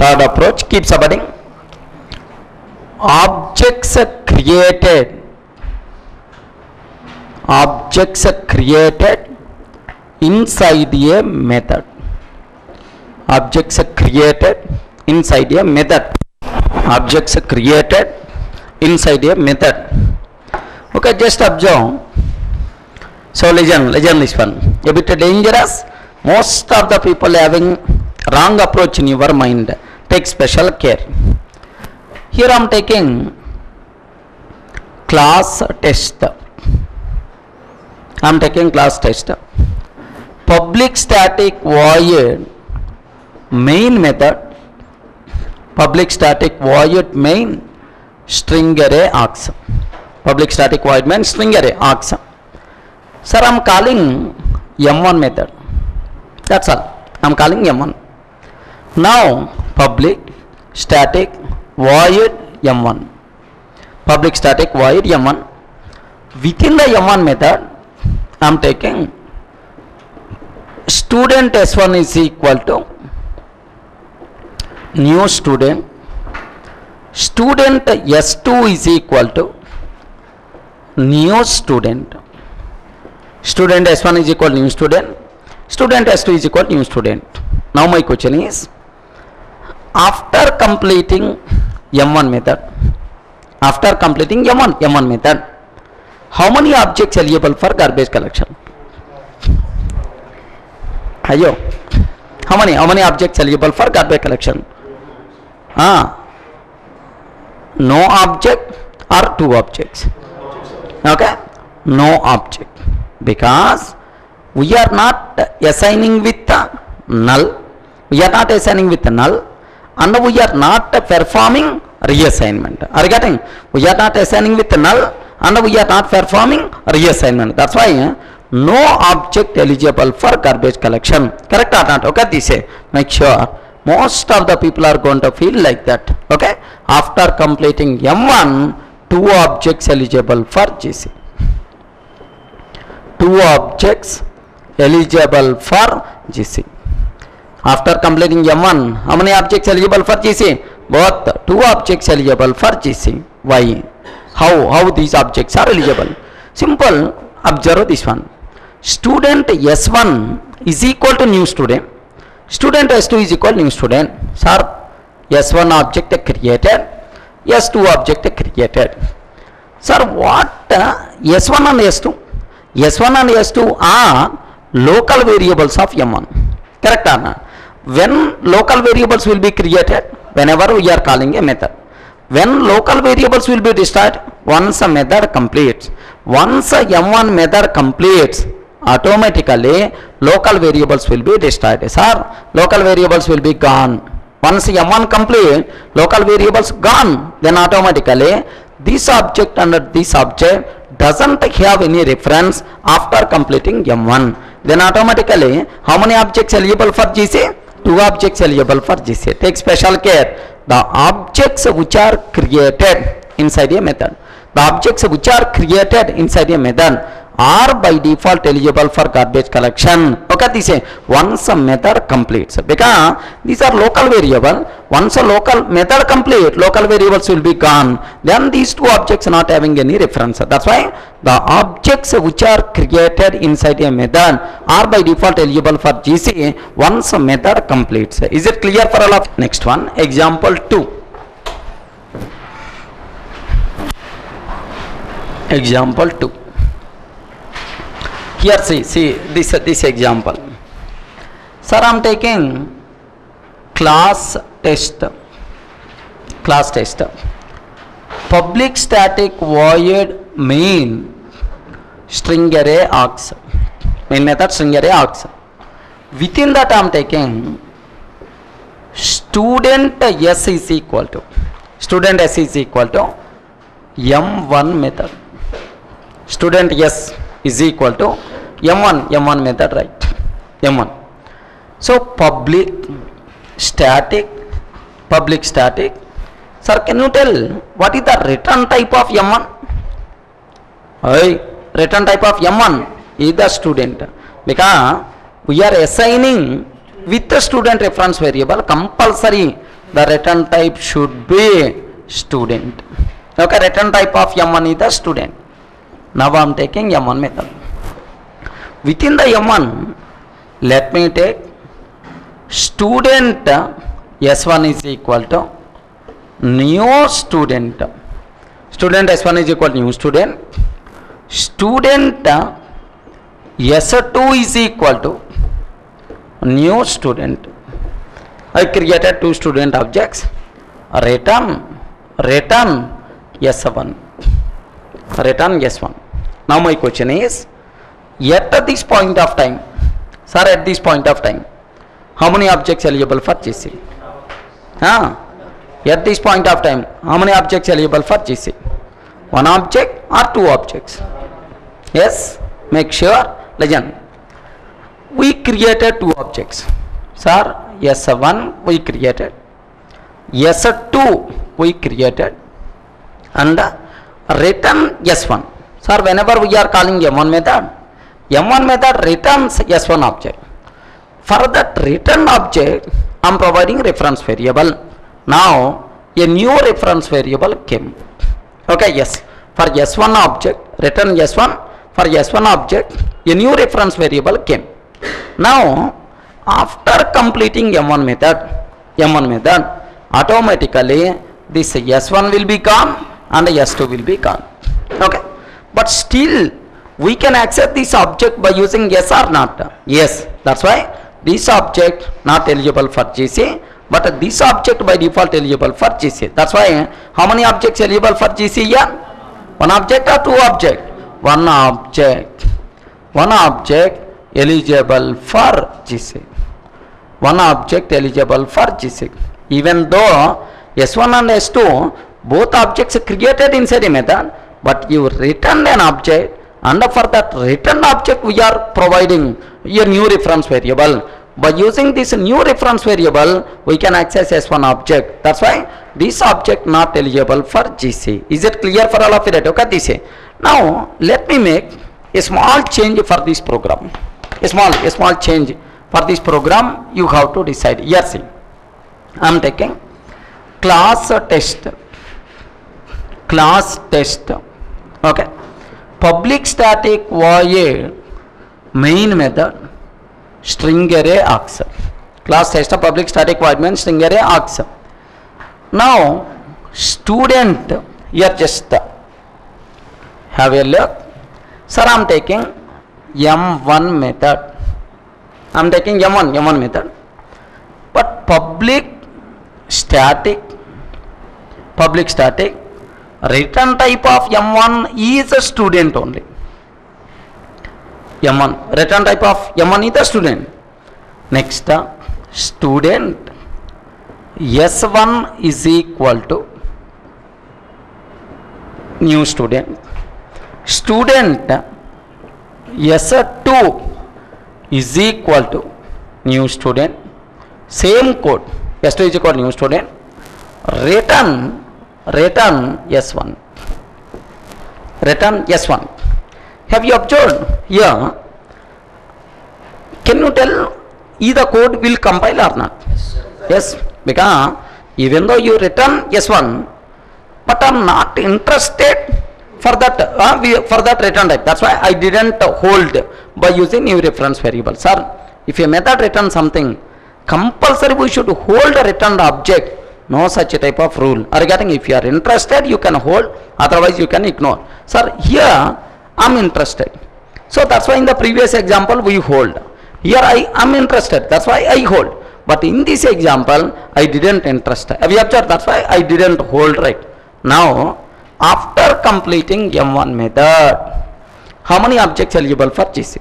Third approach, keep subheading. Objects created inside a method. Objects created inside a method. Objects created inside a method. Okay, just observe. So listen this one. A bit dangerous. Most of the people having wrong approach in your mind. Take special care. Here I am taking class test. I am taking class test. Public static void main method. Public static void main string array args. Public static void main string array args. Sir, I am calling M1 method. That's all. I am calling M1. Now public static void M1. Public static void M1. Within the M1 method, I am taking student S1 is equal to new student. Student S2 is equal to new student. Student S1 is equal to new student. Student S2 is equal to new student. Now my question is, after completing M1 method, how many objects eligible for garbage collection? Ayo, how many objects eligible for garbage collection? No object or two objects. Okay, no object, because we are not assigning with null. We are not assigning with null, and we are not performing reassignment. Are you getting? We are not assigning with null, and we are not performing reassignment. That's why no object eligible for garbage collection. Correct or not? Okay, this say, make sure most of the people are going to feel like that. Okay, after completing M1, two objects eligible for GC. Two objects eligible for GC. After completing M1, how many objects eligible for GC? Both. Two objects eligible for GC. Why? How these objects are eligible? Simple. Observe this one. Student S1 is equal to new student. Student S2 is equal to new student. Sir, S1 object created, S2 object created. Sir, what S1 and S2? S1 and S2 are local variables of M1. Correct or not? When local variables will be created, whenever we are calling a method. When local variables will be destroyed, once a method completes. Once a M1 method completes, automatically local variables will be destroyed. Sir, local variables will be gone. Once M1 complete, local variables gone, then automatically this object and this object doesn't have any reference after completing M1. Then automatically, how many objects eligible for GC? Two objects eligible for GC. Take special care. The objects which are created inside a method. The objects which are created inside a method are by default eligible for garbage collection. Okay, this is once a method completes, because these are local variable. Once a local method complete, local variables will be gone. Then these two objects not having any reference. That's why the objects which are created inside a method are by default eligible for GC once a method completes. Is it clear for all of? Next one, example 2. Example 2. Here see this example. Sir, I am taking class test. Public static void main string array args. Main method string array args. Within that I am taking student S is equal to M1 method. Student S is equal to M1 method, right? M1. So public static. Sir, can you tell what is the return type of M1? Return type of M1 is the student, because we are assigning with the student reference variable. Compulsory The return type should be student. Okay, return type of M1 is the student. Now I am taking M1 method. Within the M1, let me take student S1 is equal to new student. Student S1 is equal to new student. Student S2 is equal to new student. I created two student objects. Return S1. Return S1. Now my question is, at this point of time, sir, at this point of time, how many objects eligible for GC? At this point of time, how many objects eligible for GC? One object or two objects? Yes, make sure. Listen, we created two objects. Sir, S1 we created, S2 we created, and return S1. Sir, whenever we are calling M1 method returns S1 object. For that return object, I am providing reference variable. Now, a new reference variable came. Okay, yes. For S1 object, return S1, for S1 object, a new reference variable came. Now, after completing M1 method, automatically this S1 will be gone and S2 will be gone. Okay, but still we can access this object by using yes or not. Yes, that's why this object not eligible for GC, but this object by default eligible for GC. That's why how many objects eligible for GC here? One object or two object? One object eligible for GC. One object eligible for GC. Even though S1 and S2 both objects created inside a method, but you returned an object, and for that returned object we are providing a new reference variable. By using this new reference variable, we can access S1 object. That's why this object not eligible for GC. Is it clear for all of you? Okay, this. Now let me make a small change for this program. A small change for this program. You have to decide. Here see, I am taking class test. Okay, public static void main method string array args. Class test public static void main string array args. Now student, here just have a look. Sir, I am taking M1 method. I am taking M1 method, but public static return type of M1 is a student only. M1 return type of M1 is a student. Next, student S1 is equal to new student. Student S2 is equal to new student. Same code. S2 is equal to new student. Return S1. Return S1. Have you observed here? Can you tell either code will compile or not? Yes, because even though you return S1, but I am not interested for that return type. That's why I didn't hold by using new reference variable. Sir, if a method returns something, compulsory we should hold a returned object. No such type of rule. Are you getting? If you are interested, you can hold, otherwise you can ignore. Sir, here I am interested, so that's why in the previous example we hold. Here I am interested, that's why I hold. But in this example, I didn't interest. Have you observed? That's why I didn't hold, right? Now, after completing M1 method, how many objects eligible for GC?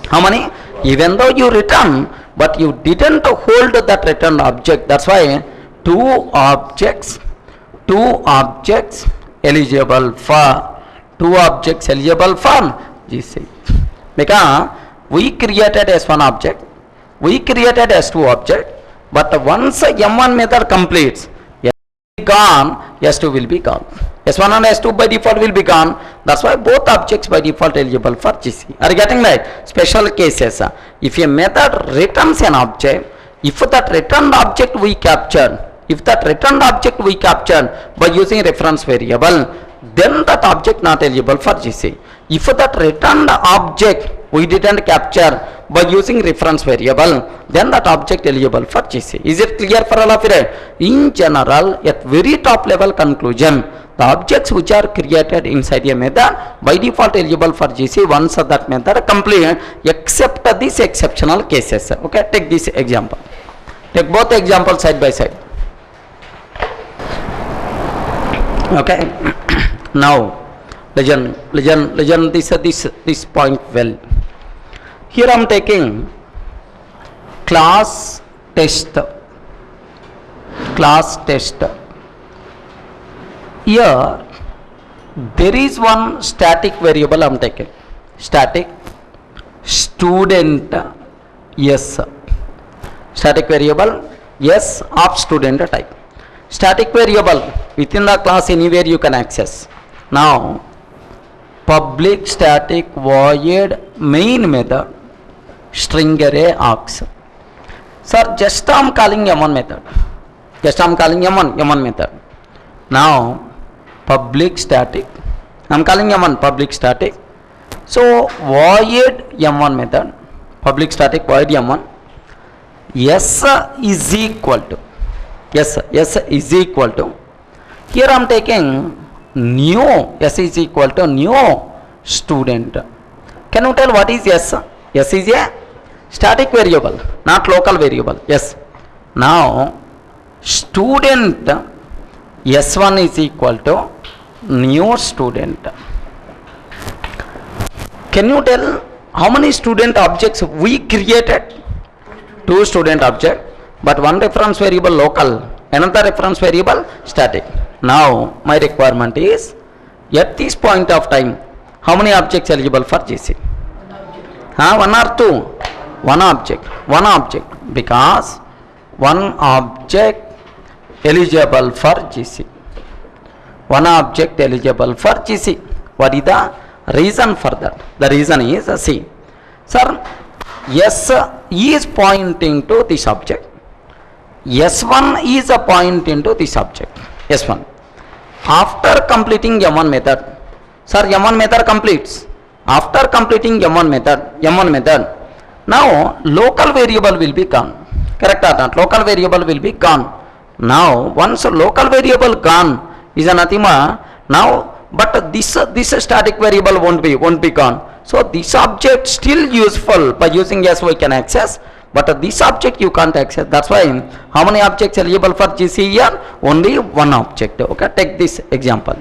How many? Even though you return, but you didn't hold that returned object. That's why two objects eligible for GC. Because we created S1 object, we created S2 object, but once M1 method completes, S1 will be gone, S2 will be gone. S1 and S2 by default will be gone. That's why both objects by default eligible for GC. Are you getting right? Special cases. If a method returns an object, if that returned object we captured, if that returned object we captured by using reference variable, then that object not eligible for GC. If that returned object we didn't capture by using reference variable, then that object eligible for GC. Is it clear for all of you? In general, at very top level conclusion, the objects which are created inside a method by default eligible for GC once that method complete, except these exceptional cases. Okay, take this example. Take both examples side by side. Okay. Now, listen this point well. Here I am taking class test. Here there is one static variable I am taking. Static student yes. Static variable yes of student type. Static variable within the class anywhere you can access. Now public static void main method string array args. Sir, just I am calling M1 method. Just I am calling M1 method. Now public static, I am calling M1 public static. So void M1 method, public static void M1. Yes is equal to, yes is equal to, here I am taking new, yes is equal to new student. Can you tell what is yes? Yes is a static variable, not local variable. Yes. Now student S1 is equal to new student. Can you tell how many student objects we created? 2 student object, but one reference variable local, another reference variable static. Now my requirement is at this point of time, how many objects eligible for GC? One or two? One object, because one object eligible for GC. One object eligible for GC. What is the reason for that? The reason is see, sir, S is pointing to this object. S1 is a pointing to this object. S1. After completing M1 method, sir, M1 method completes. After completing M1 method, now local variable will be gone. Correct or not? Local variable will be gone. Now once local variable gone is anathema. Now but this static variable won't be gone. So this object still useful by using yes we can access, but this object you can't access. That's why how many objects eligible for GC here? Only one object. Okay, take this example.